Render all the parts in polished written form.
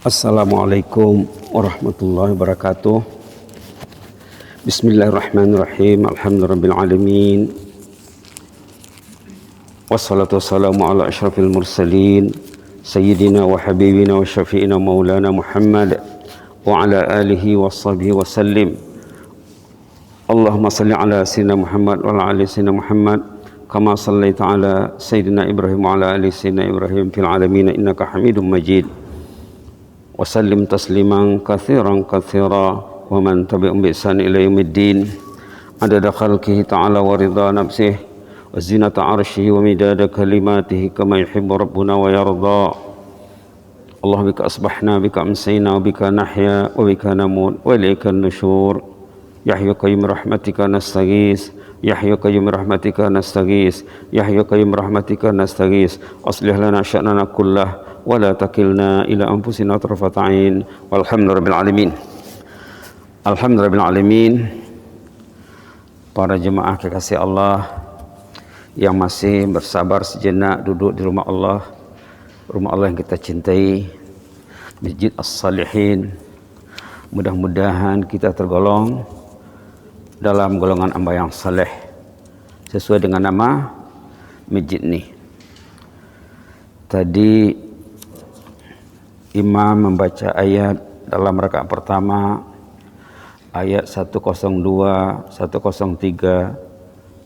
Assalamualaikum warahmatullahi wabarakatuh. Bismillahirrahmanirrahim. Alhamdulillahirabbil alamin. Wassalatu wassalamu ala asyrafil mursalin sayyidina wa habibina wa syafi'ina maulana Muhammad wa ala alihi washabihi wasallim. Allahumma salli ala sayyidina Muhammad wa ala ali sayyidina Muhammad kama sallaita ala sayyidina Ibrahim wa ala ali sayyidina Ibrahim fil alamin innaka Hamidum Majid. Wasallim tasliman kathiran kathira wa man tabi'um bi ihsan ila yaumiddin adada khalqihi ta'ala wa ridha nafsihi wa zinata arshihi wa midada kalimatihi kama yuhibbu rabbuna wa yarda. Allah bika asbahna bika amsayna wa bika nahya wa bika namut wa ilaika nusyur. Ya hayyu qayyum rahmatika nastaghis ya hayyu qayyum rahmatika nastaghis ya hayyu qayyum rahmatika nastaghis aslih lana sya'nana kullah wala takilna ila anfusina tarfata ain walhamdulillahil alamin. Alhamdulillahil alamin. Para jemaah kekasih Allah yang masih bersabar sejenak duduk di rumah Allah yang kita cintai, Masjid As-Salihin. Mudah-mudahan kita tergolong dalam golongan hamba yang saleh sesuai dengan nama masjid ini. Tadi Imam membaca ayat dalam rakaat pertama, ayat 102, 103,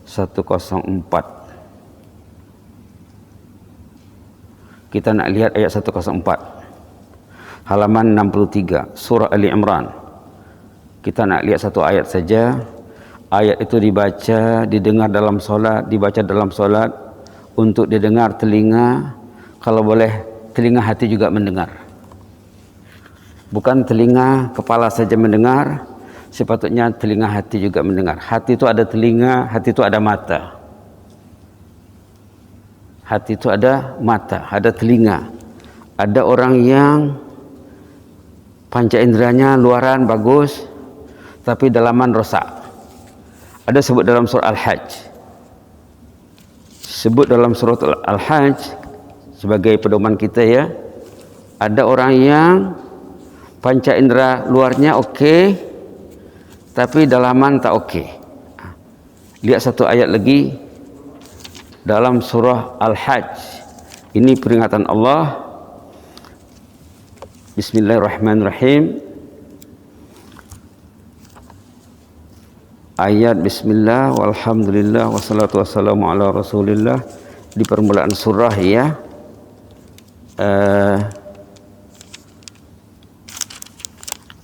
104. Kita nak lihat ayat 104. Halaman 63, surah Ali Imran. Kita nak lihat satu ayat saja. Ayat itu didengar dalam solat, dibaca dalam solat untuk didengar telinga, kalau boleh telinga hati juga mendengar. Bukan telinga kepala saja mendengar, sepatutnya telinga hati juga mendengar. Hati itu ada telinga, hati itu ada mata. Hati itu ada mata, ada telinga. Ada orang yang panca inderanya luaran bagus, tapi dalaman rosak. Ada sebut dalam surah Al-Hajj. Sebut dalam surah Al-Hajj sebagai pedoman kita ya. Ada orang yang panca indera luarnya okey, tapi dalaman tak okey. Lihat satu ayat lagi dalam surah Al-Hajj. Ini peringatan Allah. Bismillahirrahmanirrahim. Ayat bismillah walhamdulillah wassalatu wassalamu ala rasulillah. Di permulaan surah ya.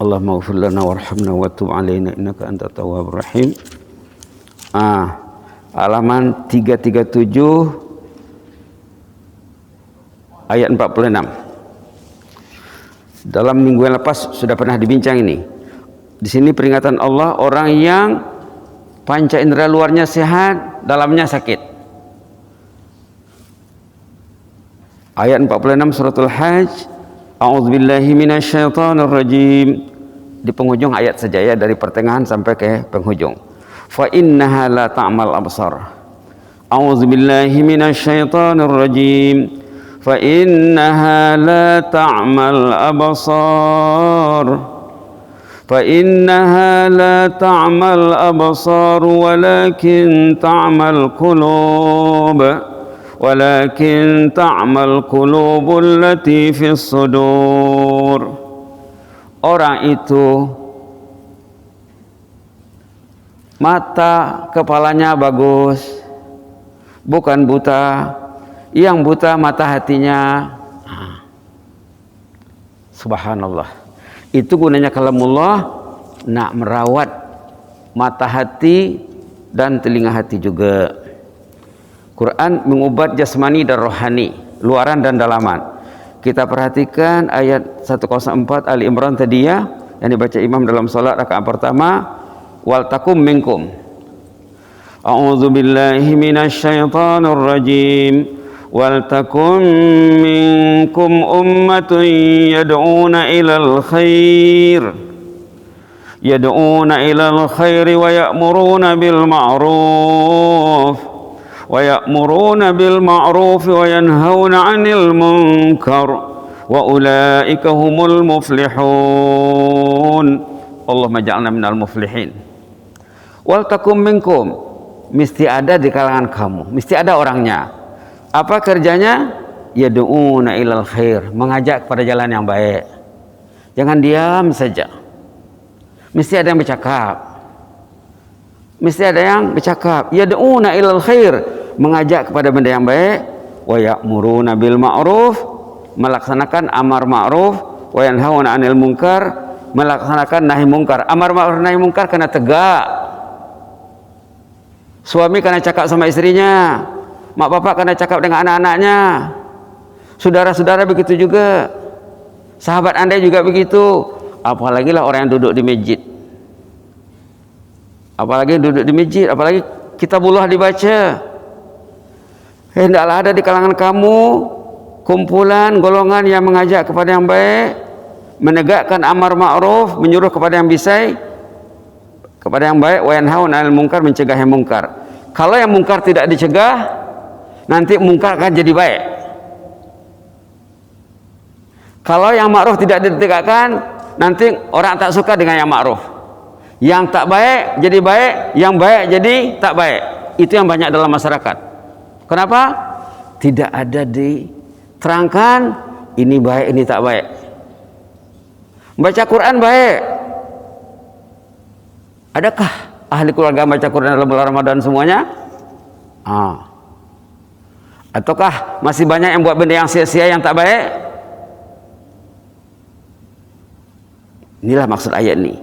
Allahumma ighfir lana warhamna wa tub alaina innaka antat tawwabur rahim. Halaman 337 ayat 46. Dalam minggu yang lepas sudah pernah dibincang ini. Di sini peringatan Allah, orang yang panca indera luarnya sehat, dalamnya sakit. Ayat 46 suratul Hajj. A'udzubillahi minasyaitonirrajim. Di penghujung ayat saja ya, dari pertengahan sampai ke penghujung. Fa innaha la ta'mal absar. A'udzubillahi minasyaitonirrajim. Fa innaha la ta'mal absar. Fa innaha la ta'mal absar walakin ta'mal qulub. Walakin ta'mal qulubul lati fis sudur. Orang itu mata kepalanya bagus, bukan buta. Yang buta mata hatinya. Subhanallah. Itu gunanya kalamullah, nak merawat mata hati dan telinga hati juga. Quran mengubat jasmani dan rohani, luaran dan dalaman. Kita perhatikan ayat 104 Ali Imran tadi ya, yang dibaca imam dalam salat rakaat pertama. Wal takum minkum. A'udzu billahi minasyaitonir rajim. Wal takum minkum ummatun yad'una ilal khair. Yad'una ilal khairi wa ya'muruna bil ma'ruf. ويأمرون بالمعروف وينهون عن المنكر wa ulaika humul muflihun. Allahumma ja'alna minal muflihin. Wal takum minkum, mesti ada di kalangan kamu, mesti ada orangnya. Apa kerjanya? Yad'una ilal khair, mengajak kepada jalan yang baik. Jangan diam saja. Mesti ada yang bercakap. Mesti ada yang bercakap. Yad'una ilal khair, mengajak kepada benda yang baik. Wa ya'muruna bil ma'ruf, melaksanakan amar ma'ruf. Wa yanhauna 'anil munkar, melaksanakan nahi mungkar. Amar ma'ruf nahi mungkar kena tegak. Suami kena cakap sama istrinya, mak bapak kena cakap dengan anak-anaknya, saudara-saudara begitu juga, sahabat anda juga begitu. Apalagi lah orang yang duduk di masjid, apalagi duduk di masjid, apalagi kitabullah dibaca. Hendaklah ada di kalangan kamu kumpulan golongan yang mengajak kepada yang baik, menegakkan amar ma'ruf, menyuruh kepada yang bisai, kepada yang baik, wa yanhauna 'anil munkar, mencegah yang mungkar. Kalau yang mungkar tidak dicegah, nanti mungkar akan jadi baik. Kalau yang ma'ruf tidak ditegakkan, nanti orang tak suka dengan yang ma'ruf. Yang tak baik jadi baik, yang baik jadi tak baik. Itu yang banyak dalam masyarakat. Kenapa? Tidak ada diterangkan ini baik, ini tak baik. Baca Quran baik. Adakah ahli keluarga baca Quran dalam bulan Ramadan semuanya? Ataukah masih banyak yang buat benda yang sia-sia, yang tak baik? Inilah maksud ayat ini.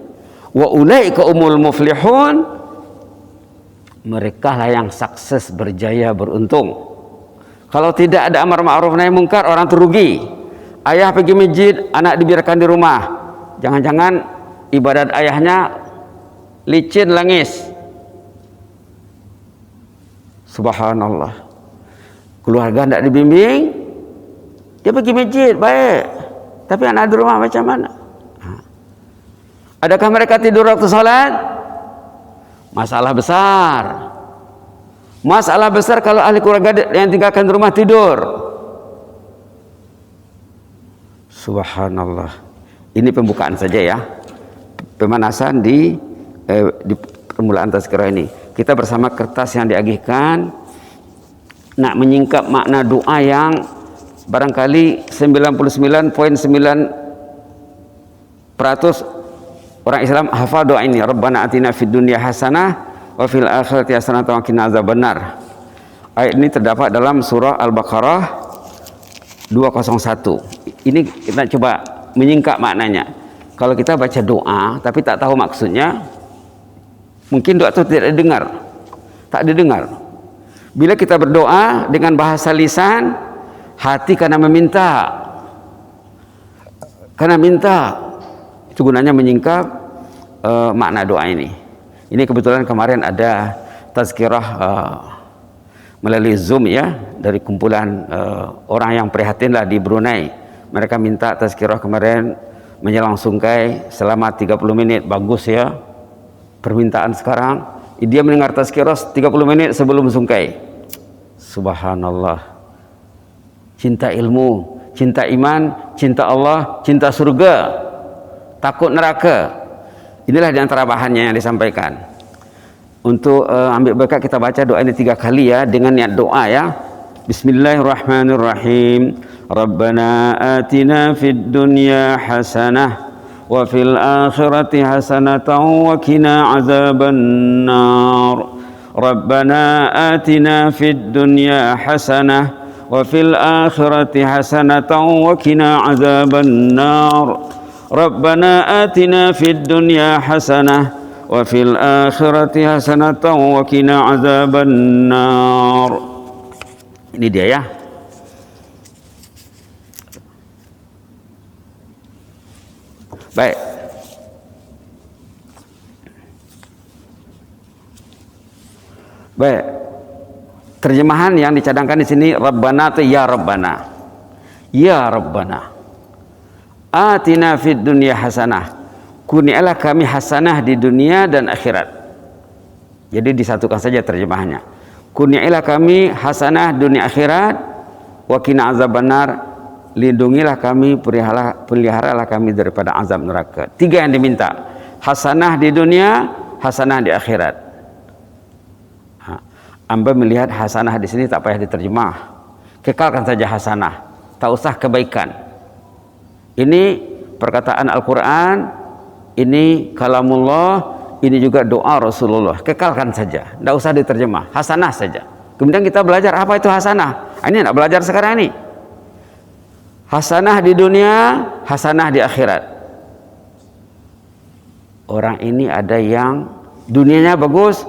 Wa ulaika umul muflihun, mereka lah yang sukses, berjaya, beruntung. Kalau tidak ada amar ma'ruf nahi mungkar, orang terugi. Ayah pergi masjid, anak dibiarkan di rumah. Jangan-jangan ibadat ayahnya licin, langis. Subhanallah. Keluarga tidak dibimbing, dia pergi masjid baik, tapi anak di rumah macam mana? Adakah mereka tidur waktu salat? Masalah besar. Masalah besar kalau ahli keluarga yang tinggalkan di rumah tidur. Subhanallah. Ini pembukaan saja ya, pemanasan di permulaan tazkirah ini. Kita bersama kertas yang diagihkan nak menyingkap makna doa yang barangkali 99.9% orang Islam hafal doa ini. Rabbana atina fid dunya hasanah wa fil akhirati hasanah wa qina azabannar. Ayat ini terdapat dalam surah Al-Baqarah 201. Ini kita coba menyingkap maknanya. Kalau kita baca doa tapi tak tahu maksudnya, mungkin doa itu tidak didengar, tak didengar. Bila kita berdoa dengan bahasa lisan, hati karena meminta, itu gunanya menyingkap makna doa ini. Ini kebetulan kemarin ada tazkirah melalui Zoom ya, dari kumpulan orang yang prihatin lah di Brunei. Mereka minta tazkirah kemarin menjelang sungkai selama 30 menit. Bagus ya permintaan sekarang. Dia mendengar tazkirah 30 menit sebelum sungkai. Subhanallah. Cinta ilmu, cinta iman, cinta Allah, cinta surga, takut neraka. Inilah diantara bahannya yang disampaikan. Untuk ambil berkat, kita baca doa ini 3 kali ya, dengan niat doa ya. Bismillahirrahmanirrahim. Rabbana atina fid dunya hasanah wa fil akhirati hasanatan wa qina azabannar. Rabbana atina fid dunya hasanah wa fil akhirati hasanatan wa qina azabannar. Rabbana atina fid dunya hasanah wa fil akhirati hasanatan wa qina azabannar. Ini dia ya. Baik. Baik. Terjemahan yang dicadangkan di sini, Rabbana itu ya Rabbana. Ya Rabbana. Atina fid dunya hasanah. Kurnialah kami hasanah di dunia dan akhirat. Jadi disatukan saja terjemahannya. Kurnialah kami hasanah dunia akhirat, wa qina azabannar, lindungilah kami, peliharalah kami daripada azab neraka. 3 yang diminta, hasanah di dunia, hasanah di akhirat. Amba melihat hasanah di sini tak payah diterjemah, kekalkan saja hasanah, tak usah kebaikan. Ini perkataan Al-Quran, ini kalamullah, ini juga doa Rasulullah, kekalkan saja, tidak usah diterjemah, hasanah saja. Kemudian kita belajar apa itu hasanah. Ini nak belajar sekarang ini. Hasanah di dunia, hasanah di akhirat. Orang ini ada yang dunianya bagus,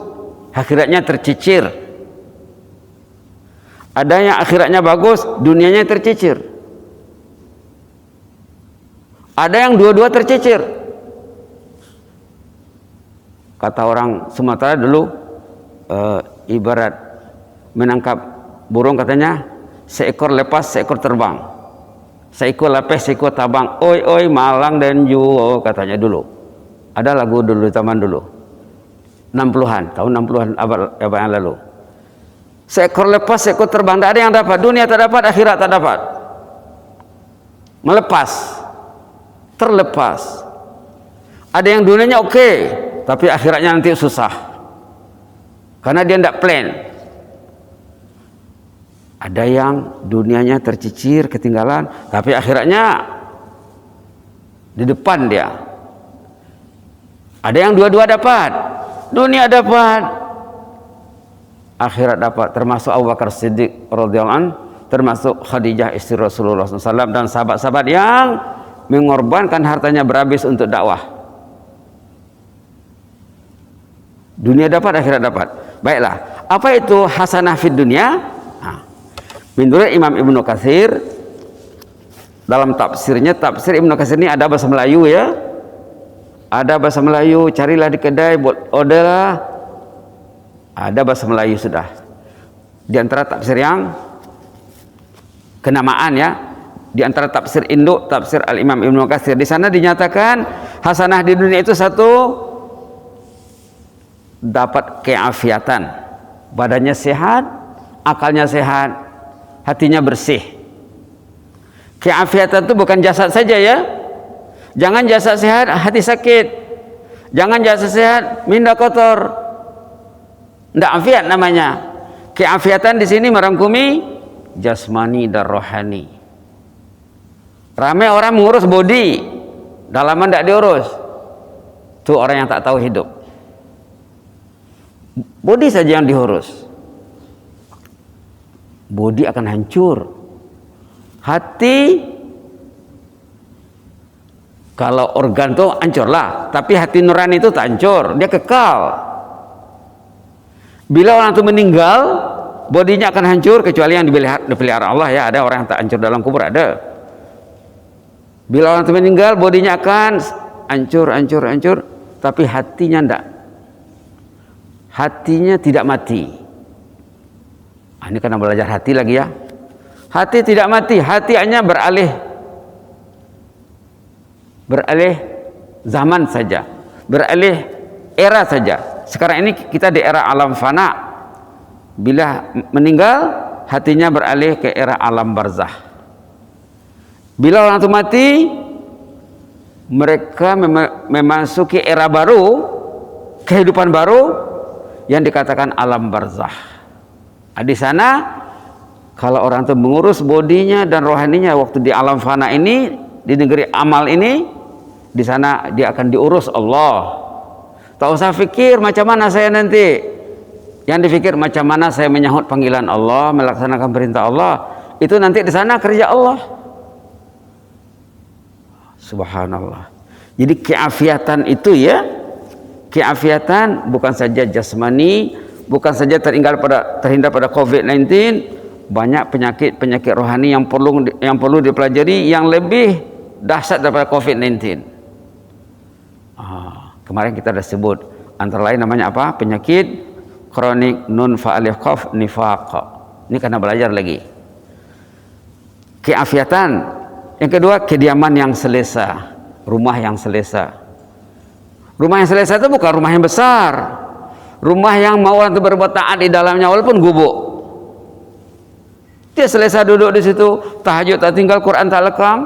akhiratnya tercicir. Ada yang akhiratnya bagus, dunianya tercicir. Ada yang dua-dua tercicir. Kata orang Sumatera dulu, ibarat menangkap burung, katanya seekor lepas, seekor terbang. Seekor lepas, seekor tabang. Oi oi malang dan juo, katanya dulu. Ada lagu dulu zaman dulu. 60-an, tahun 60-an abad yang lalu. Seekor lepas, seekor terbang. Tidak ada yang dapat. Dunia tak dapat, akhirat tak dapat. Melepas, terlepas. Ada yang dunianya oke, tapi akhiratnya nanti susah. Karena dia tidak plan. Ada yang dunianya tercicir, ketinggalan, tapi akhiratnya di depan dia. Ada yang dua-dua dapat. Dunia dapat, akhirat dapat. Termasuk Abu Bakar Siddiq radhiyallahu anhu, termasuk Khadijah istri Rasulullah SAW, dan sahabat-sahabat yang mengorbankan hartanya berhabis untuk dakwah. Dunia dapat, akhirat dapat. Baiklah, apa itu hasanah fid dunia? Menurut Imam Ibnu Katsir, dalam tafsirnya, tafsir Ibnu Katsir ini ada bahasa Melayu ya. Ada bahasa Melayu, carilah di kedai, buat order lah. Ada bahasa Melayu sudah. Di antara tafsir yang kenamaan ya, di antara tafsir induk, tafsir Al-Imam Ibnu Katsir, di sana dinyatakan hasanah di dunia itu satu, dapat keafiatan, badannya sehat, akalnya sehat, hatinya bersih. Keafiatan itu bukan jasad saja ya. Jangan jasad sehat, hati sakit. Jangan jasad sehat, minda kotor. Tidak afiat namanya. Keafiatan di sini merangkumi jasmani dan rohani. Ramai orang mengurus body, dalaman tidak diurus. Itu orang yang tak tahu hidup. Body saja yang diurus, body akan hancur. Hati, kalau organ tuh hancurlah, tapi hati nurani itu tak hancur, dia kekal. Bila orang itu meninggal, bodinya akan hancur, kecuali yang dipelihara Allah ya. Ada orang yang tak hancur dalam kubur, ada. Bila orang itu meninggal, bodinya akan hancur, tapi hatinya tidak. Hatinya tidak mati. Ini karena belajar hati lagi ya. Hati tidak mati, hati hanya beralih zaman saja, beralih era saja. Sekarang ini kita di era alam fana. Bila meninggal, hatinya beralih ke era alam barzah. Bila orang itu mati, mereka memasuki era baru, kehidupan baru yang dikatakan alam barzah. Di sana kalau orang itu mengurus bodinya dan rohaninya waktu di alam fana ini, di negeri amal ini, di sana dia akan diurus Allah. Tak usah fikir macam mana saya nanti. Yang dipikir macam mana saya menyahut panggilan Allah, melaksanakan perintah Allah. Itu nanti di sana kerja Allah. Subhanallah. Jadi keafiatan itu ya, keafiatan bukan saja jasmani, bukan saja terhindar pada COVID-19, banyak penyakit rohani yang perlu dipelajari yang lebih dahsyat daripada COVID-19. Kemarin kita sudah sebut, antara lain namanya apa? Penyakit kronik nun fa'alif qaf nifaq. Ini karena belajar lagi. Keafiatan. Yang kedua, kediaman yang selesa, rumah yang selesa. Rumah yang selesa itu bukan rumah yang besar, rumah yang mau orang itu berbuat taat di dalamnya walaupun gubuk. Dia selesai duduk di situ, tahajud tak tinggal, Quran tak lekang.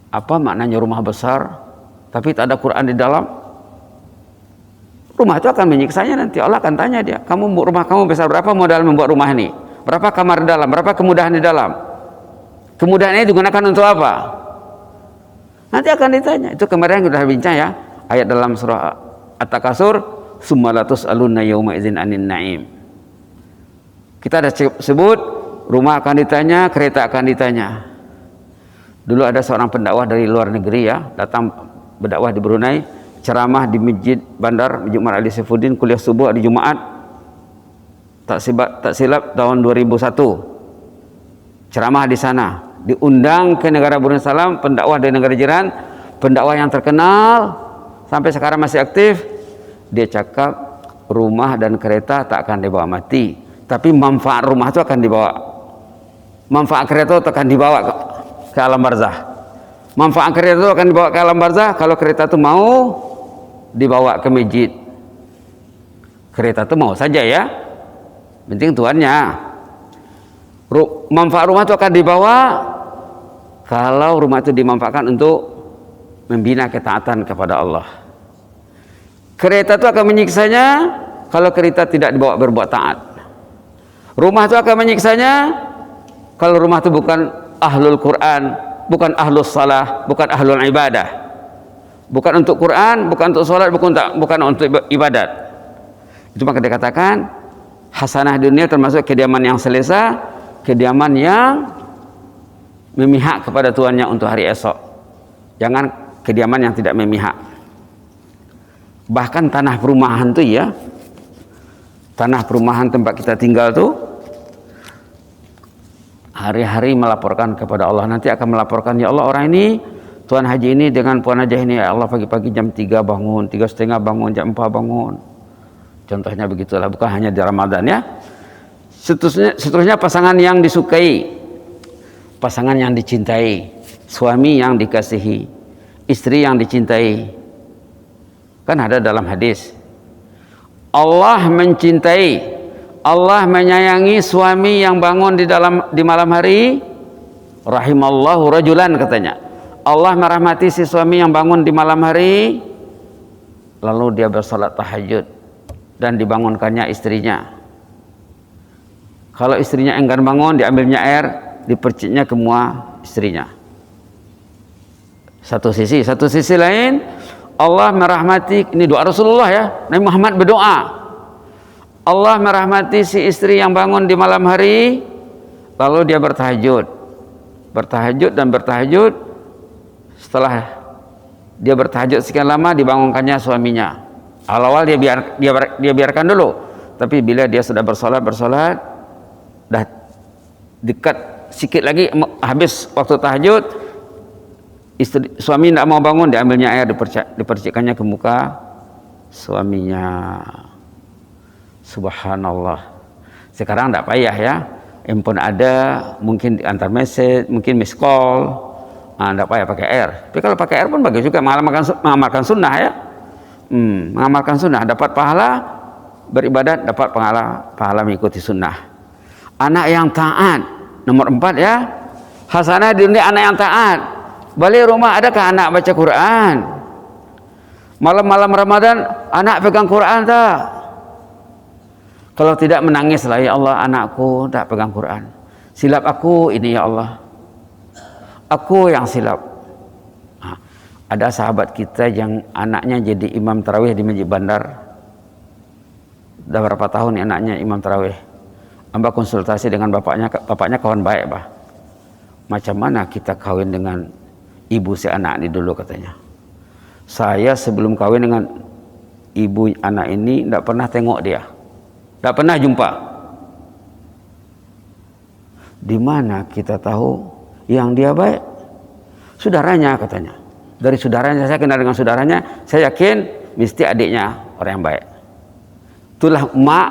Apa maknanya rumah besar tapi tak ada Quran di dalam? Rumah itu akan menyiksanya nanti. Allah akan tanya dia, rumah kamu besar berapa modal membuat rumah ini? Berapa kamar di dalam? Berapa kemudahan di dalam? Kemudahan ini digunakan untuk apa? Nanti akan ditanya. Itu kemarin yang sudah bincang ya, ayat dalam surah At-Takasur, summa latus'alunna yauma idzin 'anin na'im. Kita ada sebut rumah akan ditanya, kereta akan ditanya. Dulu ada seorang pendakwah dari luar negeri ya, datang berdakwah di Brunei, ceramah di Masjid Bandar, Masjid Umar Ali Saifuddin, kuliah subuh di Jumaat. Tak silap tahun 2001. Ceramah di sana. Diundang ke negara Brunei Salam, pendakwah dari negara jiran, pendakwah yang terkenal sampai sekarang masih aktif. Dia cakap rumah dan kereta tak akan dibawa mati, tapi manfaat rumah itu akan dibawa. Manfaat kereta itu akan dibawa ke alam barzah. Manfaat kereta itu akan dibawa ke alam barzah kalau kereta itu mau dibawa ke masjid. Kereta itu mau saja ya, penting tuannya. Manfaat rumah itu akan dibawa kalau rumah itu dimanfaatkan untuk membina ketaatan kepada Allah. Kereta itu akan menyiksanya kalau kereta tidak dibawa berbuat taat. Rumah itu akan menyiksanya kalau rumah itu bukan ahlul Quran, bukan ahlus salah, bukan ahlul ibadah, bukan untuk Quran, bukan untuk salat, bukan untuk ibadat. Itu maka dikatakan hasanah dunia termasuk kediaman yang selesa, kediaman yang memihak kepada tuannya untuk hari esok. Jangan kediaman yang tidak memihak. Bahkan tanah perumahan tuh ya, tanah perumahan tempat kita tinggal tuh hari-hari melaporkan kepada Allah. Nanti akan melaporkan, ya Allah, orang ini, Tuan Haji ini dengan Puan Haji ini, ya Allah, pagi-pagi jam 3 bangun, 3:30 bangun, jam 4 bangun. Contohnya begitulah, bukan hanya di Ramadan ya. Seterusnya pasangan yang disukai, pasangan yang dicintai, suami yang dikasihi, istri yang dicintai. Kan ada dalam hadis, Allah mencintai, Allah menyayangi suami yang bangun di malam hari. Rahimallahu rajulan, katanya. Allah merahmati si suami yang bangun di malam hari, lalu dia bersalat tahajud dan dibangunkannya istrinya. Kalau istrinya enggan bangun, diambilnya air, diperciknya ke muka istrinya. Satu sisi lain, Allah merahmati, ini doa Rasulullah ya, Nabi Muhammad berdoa, Allah merahmati si istri yang bangun di malam hari, lalu dia bertahajud. Setelah dia bertahajud sekian lama, dibangunkannya suaminya. Awal-awal dia biarkan dulu, tapi bila dia sudah bersolat, dah dekat sikit lagi habis waktu tahajud, suami tidak mau bangun, diambilnya air, dipercikkannya ke muka suaminya. Subhanallah. Sekarang tidak payah ya, handphone ada, mungkin diantar message, mungkin miss call, tidak payah pakai air. Tapi kalau pakai air pun bagus juga, mengamalkan sunnah ya. Mengamalkan sunnah, dapat pahala beribadat, dapat pahala mengikuti sunnah. Anak yang taat, nomor 4 ya, hasanah di dunia, anak yang taat. Balik rumah, adakah anak baca Quran? Malam-malam Ramadan anak pegang Quran tak? Kalau tidak, menangislah, ya Allah, anakku tak pegang Quran. Silap aku ini, ya Allah, aku yang silap. Ada sahabat kita yang anaknya jadi imam tarawih di Masjid Bandar. Sudah berapa tahun ya anaknya imam tarawih. Hamba konsultasi dengan bapaknya kawan baik, Pak. Macam mana kita kawin dengan ibu si anak ini dulu, katanya. Saya sebelum kawin dengan ibu anak ini tidak pernah tengok dia, tidak pernah jumpa. Di mana kita tahu yang dia baik? Saudaranya, katanya. Dari saudaranya, saya kenal dengan saudaranya, saya yakin mesti adiknya orang yang baik. Itulah mak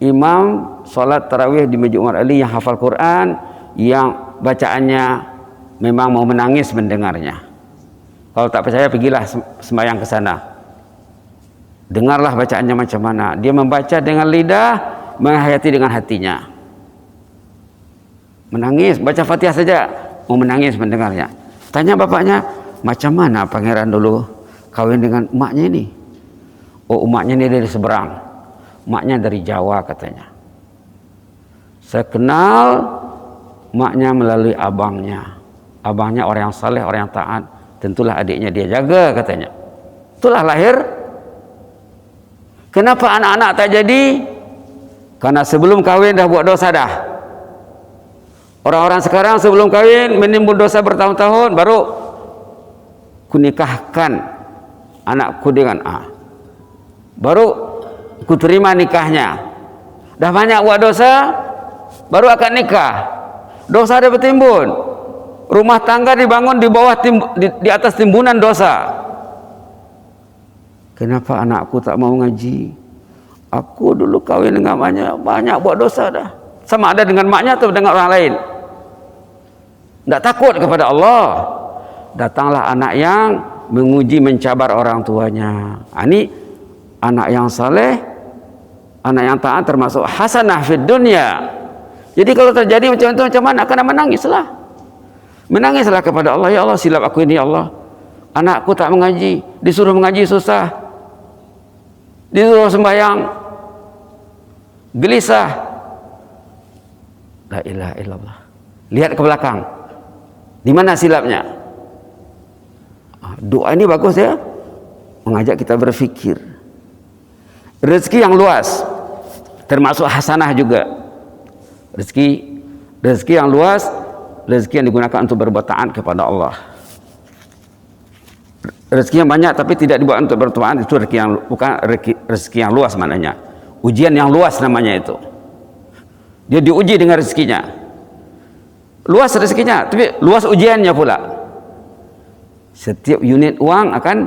imam sholat tarawih di Masjid Umar Ali yang hafal Quran, yang bacaannya memang mau menangis mendengarnya. Kalau tak percaya, pergilah sembahyang ke sana. Dengarlah bacaannya macam mana. Dia membaca dengan lidah, menghayati dengan hatinya. Menangis, baca Fatihah saja mau menangis mendengarnya. Tanya bapaknya, macam mana pangeran dulu kawin dengan emaknya ini? Oh, emaknya ini dari seberang, emaknya dari Jawa katanya. Saya kenal emaknya melalui abangnya. Abangnya orang yang saleh, orang yang taat. Tentulah adiknya dia jaga katanya. Itulah lahir. Kenapa anak-anak tak jadi? Karena sebelum kawin dah buat dosa dah. Orang-orang sekarang sebelum kawin menimbul dosa bertahun-tahun, baru kunikahkan anakku dengan A. Baru kuterima nikahnya. Dah banyak buat dosa, baru akan nikah. Dosa dia bertimbun. Rumah tangga dibangun di bawah di atas timbunan dosa. Kenapa anakku tak mau ngaji? Aku dulu kawin dengan maknya, banyak buat dosa dah. Sama ada dengan maknya atau dengan orang lain. Tak takut kepada Allah. Datanglah anak yang menguji, mencabar orang tuanya. Ini anak yang saleh, anak yang taat, termasuk hasanah fid dunya. Jadi kalau terjadi macam itu, macam mana? Kena menangislah. Menangislah kepada Allah. Ya Allah, silap aku ini ya Allah. Anakku tak mengaji, disuruh mengaji susah, disuruh sembahyang gelisah. La ilaha illallah. Lihat ke belakang, di mana silapnya? Doa ini bagus ya, mengajak kita berfikir. Rezeki yang luas, termasuk hasanah juga. Rezeki yang luas, rezeki yang digunakan untuk berbuat taat kepada Allah. Rezeki yang banyak tapi tidak dibuat untuk berbuat taat, itu rezeki yang bukan rezeki yang luas maknanya. Ujian yang luas namanya itu. Dia diuji dengan rezekinya. Luas rezekinya, tapi luas ujiannya pula. Setiap unit uang akan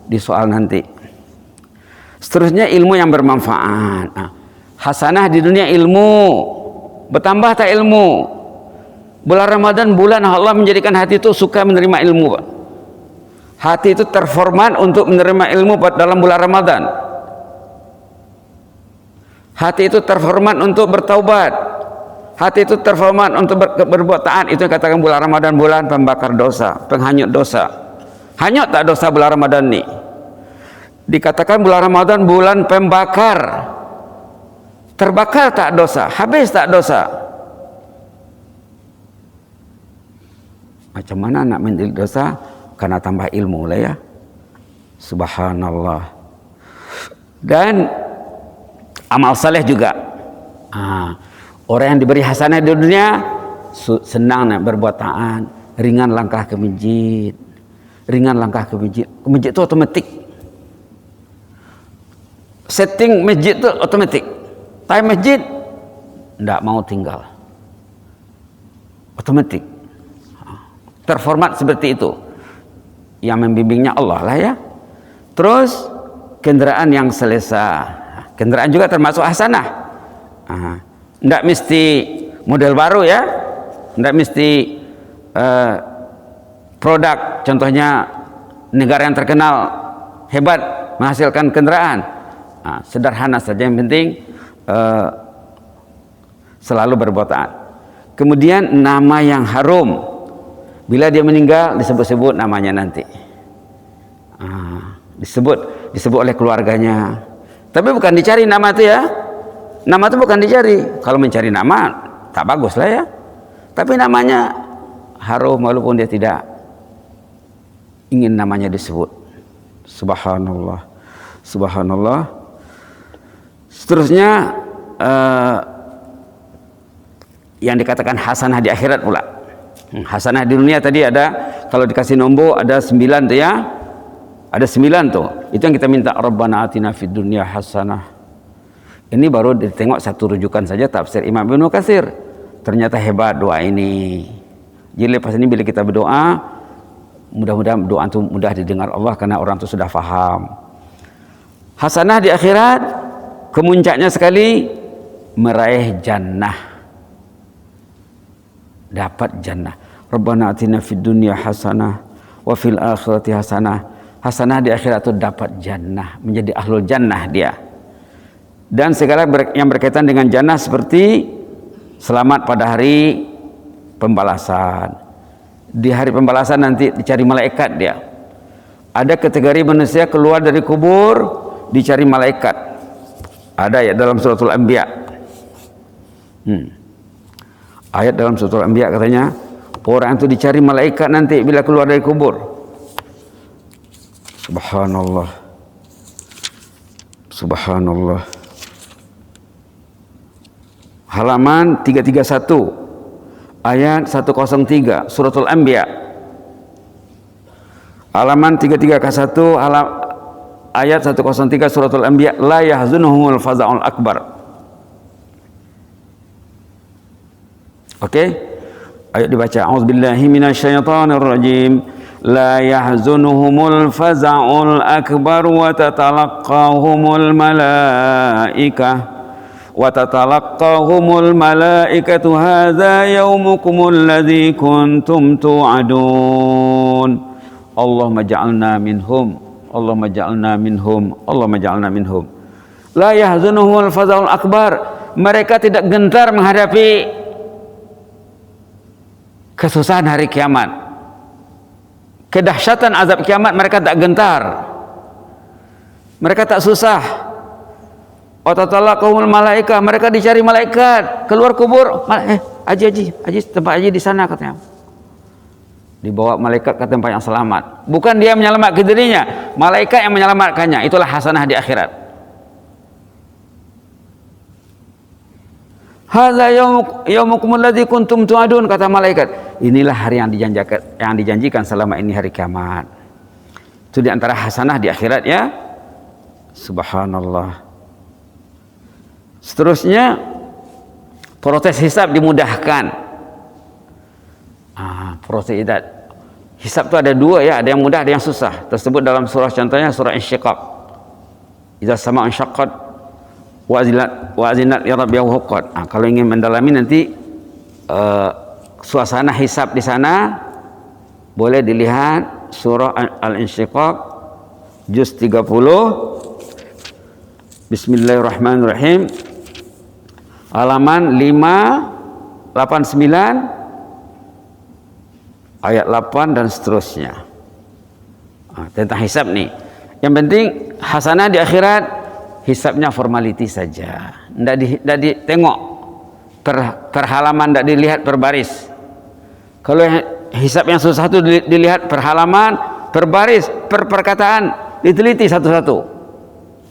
disoal nanti. Seterusnya ilmu yang bermanfaat. Hasanah di dunia ilmu. Bertambah tak ilmu. Bulan Ramadan bulan Allah menjadikan hati itu suka menerima ilmu, Pak. Hati itu terformat untuk menerima ilmu dalam bulan Ramadan. Hati itu terformat untuk bertaubat. Hati itu terformat untuk berbuat taat. Itu yang katakan bulan Ramadan bulan pembakar dosa, penghanyut dosa. Hanyut tak dosa bulan Ramadan ini? Dikatakan bulan Ramadan bulan pembakar. Terbakar tak dosa, habis tak dosa. Macam mana nak mendidik dosa? Karena tambah ilmu lah ya. Subhanallah. Dan amal saleh juga. Orang yang diberi hasanah di dunia senang nak berbuat taat, ringan langkah ke masjid. Ringan langkah ke masjid. Ke masjid itu otomatik. Setting masjid itu otomatik. Time masjid tidak mau tinggal. Otomatik. Terformat seperti itu. Yang membimbingnya Allah lah ya. Terus kendaraan yang selesa. Kendaraan juga termasuk hasanah. Tidak mesti model baru ya. Tidak mesti produk. Contohnya negara yang terkenal hebat menghasilkan kendaraan. Sederhana saja, yang penting selalu berbuat taat. Kemudian nama yang harum, bila dia meninggal disebut-sebut namanya nanti. Disebut oleh keluarganya. Tapi bukan dicari nama itu ya. Nama itu bukan dicari. Kalau mencari nama tak bagus lah ya. Tapi namanya harum walaupun dia tidak ingin namanya disebut. Subhanallah. Subhanallah. Seterusnya yang dikatakan hasanah di akhirat pula. Hasanah di dunia tadi ada, kalau dikasih nombor ada 9 tuh ya. Ada 9 tuh. Itu yang kita minta, Rabbana atina fid dunya hasanah. Ini baru ditengok satu rujukan saja tafsir Imam Ibnu Katsir. Ternyata hebat doa ini. Jadi lepas ini bila kita berdoa, mudah-mudahan doa itu mudah didengar Allah karena orang itu sudah faham. Hasanah di akhirat, kemuncaknya sekali meraih jannah. Dapat jannah. Rabbana atina fid dunya hasanah wa fil akhirati hasanah. hasanah di akhirat itu dapat jannah, menjadi ahlul jannah dia. Dan segala yang berkaitan dengan jannah seperti selamat pada hari pembalasan. Di hari pembalasan nanti dicari malaikat dia. Ada kategori manusia keluar dari kubur dicari malaikat. Ada ayat dalam suratul Anbiya. Ayat dalam suratul Anbiya katanya orang itu dicari malaikat nanti bila keluar dari kubur. Subhanallah. Subhanallah. Halaman 331 ayat 103 suratul Anbiya. Halaman 331 ayat 103 suratul Anbiya, la yahzunuhumul faza'ul akbar. Oke? Ayat dibaca. A'udzubillahi minasyaitonir rajim. La yahzunuhumul faza'ul akbar wa tatalaqahumul malaikah. وَتَتَلَقَّاهُمُ الْمَلَائِكَةُ هَذَا يَوْمُكُمُ الَّذِي كُنْتُمْ تُوعَدُونَ اللهم اجعلنا منهم اللهم اجعلنا منهم اللهم اجعلنا منهم لا يحزنهم الفزع الأكبر. Mereka tidak gentar menghadapi kesusahan hari kiamat, kedahsyatan azab kiamat. Mereka tak gentar, mereka tak susah. Watatalaqahumul malaikah, mereka dicari malaikat keluar kubur. Haji tempat haji di sana katanya. Dibawa malaikat ke tempat yang selamat. Bukan dia menyelamatkan dirinya, malaikat yang menyelamatkannya. Itulah hasanah di akhirat. Hadza yaumukumul ladzi kuntum tu'adun, kata malaikat. Inilah hari yang dijanjikan selama ini, hari kiamat. Itu di antara hasanah di akhirat ya. Subhanallah. Seterusnya proses hisab dimudahkan. Proses hisab itu ada dua ya, ada yang mudah, ada yang susah. Tersebut dalam surah, contohnya surah Insyiqaq. Idza sama'un syaqqat wa azinat li rabbiha huqqat. Kalau ingin mendalami nanti suasana hisab di sana boleh dilihat surah Al-Insyiqaq juz 30. Bismillahirrahmanirrahim. Halaman 589 ayat 8 dan seterusnya. Tentang hisab nih. Yang penting hasanah di akhirat, hisabnya formality saja. Tidak ditengok per halaman, tidak dilihat per baris. Kalau hisab yang susah itu dilihat per halaman, per baris, per perkataan, diteliti satu-satu.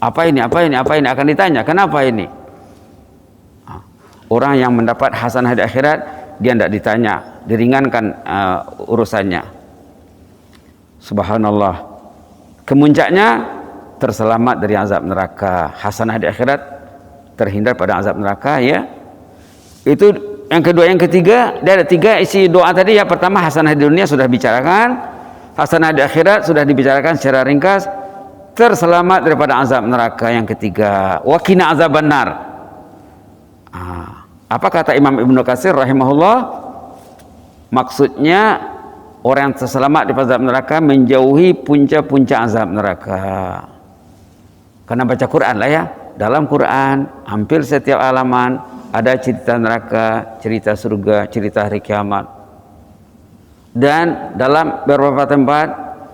Apa ini akan ditanya, kenapa ini? Orang yang mendapat hasanah di akhirat, dia tidak ditanya, diringankan urusannya. Subhanallah. Kemuncaknya terselamat dari azab neraka. Hasanah di akhirat, terhindar pada azab neraka ya. Itu yang kedua. Yang ketiga, ada tiga isi doa tadi ya. Pertama, hasanah di dunia sudah bicarakan, hasanah di akhirat sudah dibicarakan secara ringkas, terselamat daripada azab neraka. Yang ketiga, wa qina azabannar. Apa kata Imam Ibnu Katsir rahimahullah? Maksudnya orang yang terselamat daripada azab neraka menjauhi punca-punca azab neraka. Karena baca Quran lah ya. Dalam Quran hampir setiap halaman ada cerita neraka, cerita surga, cerita hari kiamat. Dan dalam beberapa tempat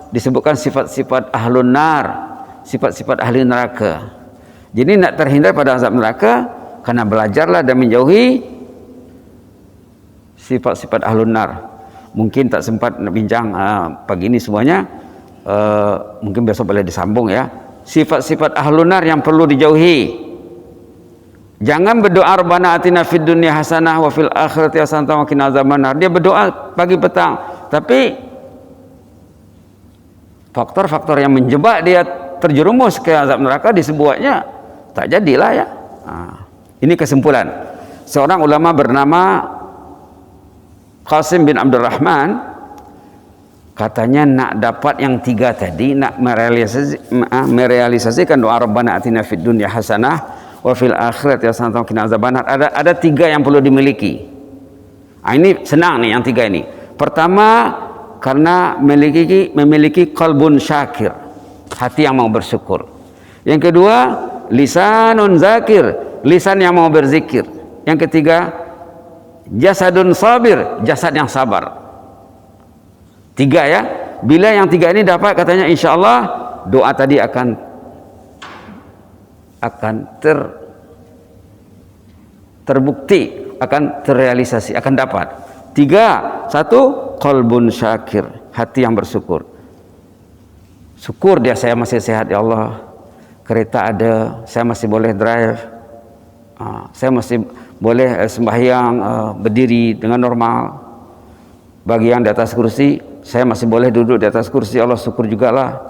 disebutkan sifat-sifat ahlun nar, sifat-sifat ahli neraka. Jadi nak terhindar pada azab neraka, karena belajarlah dan menjauhi sifat-sifat ahlun nar. Mungkin tak sempat nak bincang pagi ini semuanya, mungkin besok boleh disambung ya. Sifat-sifat ahlun nar yang perlu dijauhi. Jangan berdoa Rabbana atina fid dunya hasanah wa fil akhirati hasanah wa qina azabannar. Dia berdoa pagi petang, tapi faktor-faktor yang menjebak dia terjerumus ke azab neraka disebutnya tak jadilah ya. Ini kesimpulan. Seorang ulama bernama Qasim bin Abdurrahman, katanya nak dapat yang tiga tadi, nak merealisasikan doa Rabbana atina fid dunya hasanah wa fil akhirati hasanah wa qina azabannar. Ada tiga yang perlu dimiliki. Ini senang nih yang tiga ini. Pertama, karena memiliki qalbun syakir, hati yang mau bersyukur. Yang kedua, lisanun zakir, lisan yang mau berzikir. Yang ketiga, jasadun sabir, jasad yang sabar. 3 ya. Bila yang 3 ini dapat, katanya insya Allah doa tadi akan terbukti, akan terrealisasi, akan dapat. 3, 1, qalbun syakir, hati yang bersyukur. Syukur dia, saya masih sehat ya Allah, kereta ada, saya masih boleh drive, saya masih boleh sembahyang berdiri dengan normal. Bagi yang di atas kursi, saya masih boleh duduk di atas kursi, Allah syukur jugalah.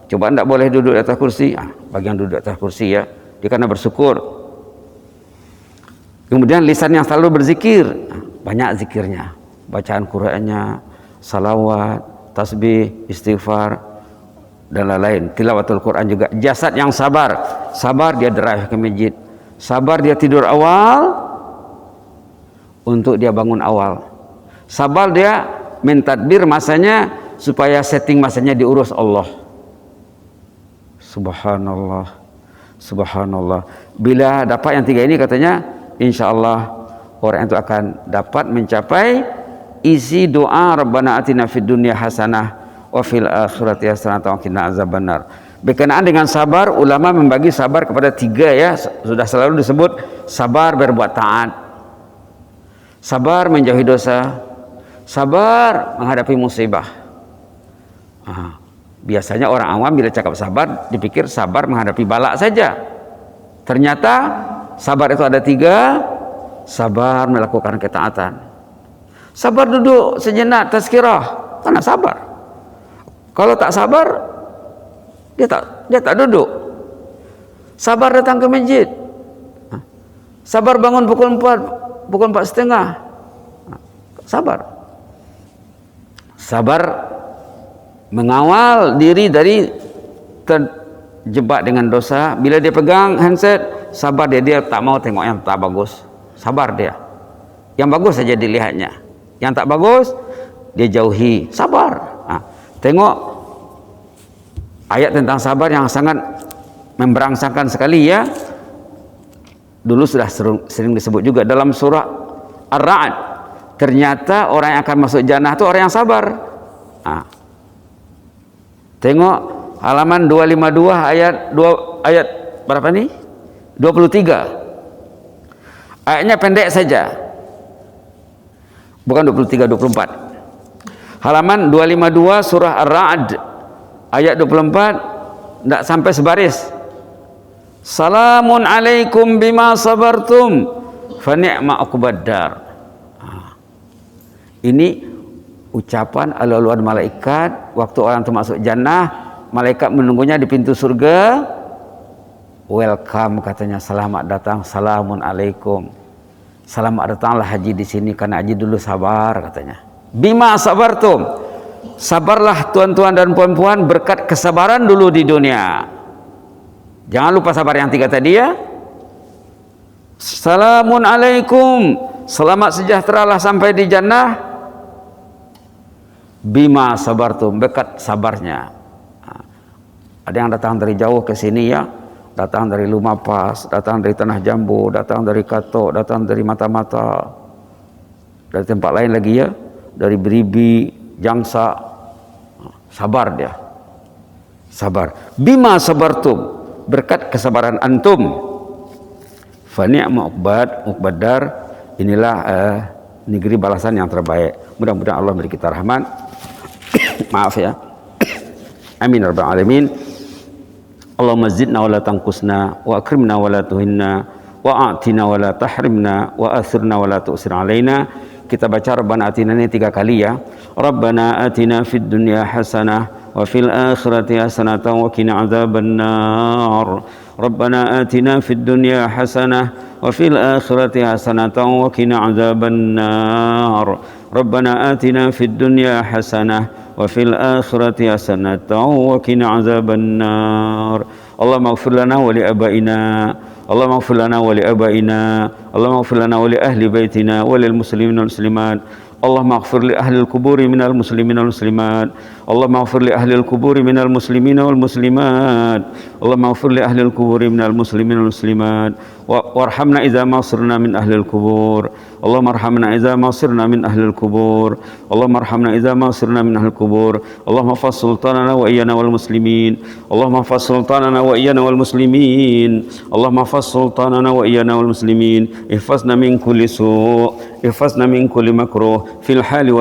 Coba tidak boleh duduk di atas kursi, bagi yang duduk di atas kursi ya, dia karena bersyukur. Kemudian lisan yang selalu berzikir, banyak zikirnya, bacaan Qur'annya, salawat, tasbih, istighfar, dan lain-lain. Tilawatul Quran juga. Jasad yang sabar, sabar dia drive ke masjid, sabar dia tidur awal untuk dia bangun awal, sabar dia mentadbir masanya supaya setting masanya diurus Allah. Subhanallah, subhanallah. Bila dapat yang 3 ini, katanya insya Allah orang itu akan dapat mencapai isi doa Rabbana atina fid dunya hasanah wa fil akhirati hasanah wa qina azabannar. Berkenaan dengan sabar, ulama membagi sabar kepada 3 ya, sudah selalu disebut sabar berbuat taat, sabar menjauhi dosa, sabar menghadapi musibah. Biasanya orang awam bila cakap sabar dipikir sabar menghadapi bala saja. Ternyata sabar itu ada 3. Sabar melakukan ketaatan, sabar duduk sejenak tazkirah, karena sabar. Kalau tak sabar, dia tak duduk. Sabar datang ke masjid, sabar bangun pukul 4:30, sabar. Sabar mengawal diri dari terjebak dengan dosa. Bila dia pegang handset, sabar dia tak mau tengok yang tak bagus, sabar dia. Yang bagus saja dilihatnya, yang tak bagus dia jauhi, sabar. Tengok ayat tentang sabar yang sangat memberangsangkan sekali ya. Dulu sudah sering disebut juga dalam surah Ar-Ra'd. Ternyata orang yang akan masuk jannah itu orang yang sabar. Tengok halaman 252 ayat berapa nih? 23. Ayatnya pendek saja. Bukan 23, 24. Halaman 252 surah Ar-Ra'd ayat 24, tidak sampai sebaris. Salamun alaikum bima sabartum fa ni'ma uqbaddar. Ini ucapan alul-alul malaikat waktu orang itu masuk jannah, malaikat menunggunya di pintu surga. Welcome, katanya, selamat datang, salamun alaikum, selamat datanglah haji di sini karena haji dulu sabar, katanya. Bima sabartum, sabarlah tuan-tuan dan puan-puan berkat kesabaran dulu di dunia. Jangan lupa sabar yang 3 tadi ya. Salamun alaikum, selamat sejahteralah sampai di jannah. Bima sabartum, berkat sabarnya. Ada yang datang dari jauh ke sini ya, datang dari Lumapas, datang dari Tanah Jambu, datang dari Katok, datang dari Mata-Mata, dari tempat lain lagi ya, dari Beribi, Jangsa. Sabar dia, sabar. Bima sabartum, berkat kesabaran antum. Fa ni'ma uqbaddar, inilah negeri balasan yang terbaik. Mudah-mudahan Allah beri kita rahmat. Maaf ya. Amin ya rabbal alamin. Allahumma zidna wa la tanqusna, wa akrimna wa la tuhinna, wa a'tina wa la tahrimna, wa athirna wa la tu'sir alaina. Kita baca Rabbana atina ini 3 kali ya. Rabbana atina fid dunya hasanah wa fil akhirati hasanatan wa qina adzabannar. Rabbana atina fid dunya hasanah wa fil akhirati hasanatan wa qina adzabannar. Rabbana atina fid dunya hasanah wa fil akhirati hasanatan wa qina adzabannar. Allahumma ighfir lana wa li abaina, Allahumma ighfir lana wa li abaina, Allahumma ighfir lana wa li ahli baitina wa lil muslimin wal muslimat. Allahumma ighfir li ahli al-qubur minal muslimin wal muslimat. اللهم اغفر لأهل القبور من المسلمين والمسلمات اللهم اغفر لأهل القبور من المسلمين والمسلمات وارحمنا إذا ما صرنا من أهل القبور اللهم ارحمنا إذا ما صرنا من أهل القبور اللهم ارحمنا إذا ما صرنا من أهل القبور اللهم احفظ سلطاننا وإيانا والمسلمين اللهم احفظ سلطاننا وإيانا والمسلمين اللهم احفظ سلطاننا وإيانا والمسلمين احفظنا من كل سوء احفظنا من كل مكروه في الحال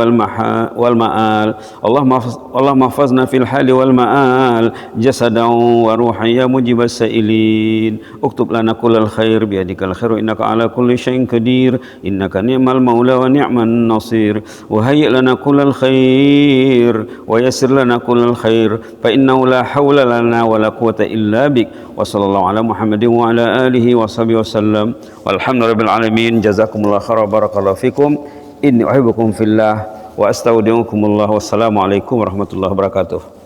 والمآل اللهم احفظنا في الحال والمآل جسدا وروحا يا مجيب السائلين اكتب لنا كل الخير بيدك الخير إنك على كل شيء قدير إنك نعم المولى ونعم النصير وهيئ لنا كل الخير ويسر لنا كل الخير فإنه لا حول لنا ولا قوة إلا بك وصلى الله على محمد وعلى آله وصحبه وسلم والحمد لله رب العالمين جزاكم الله خيرا وبارك الله فيكم إني أحبكم في الله وأستودعكم الله والسلام عليكم ورحمة الله وبركاته.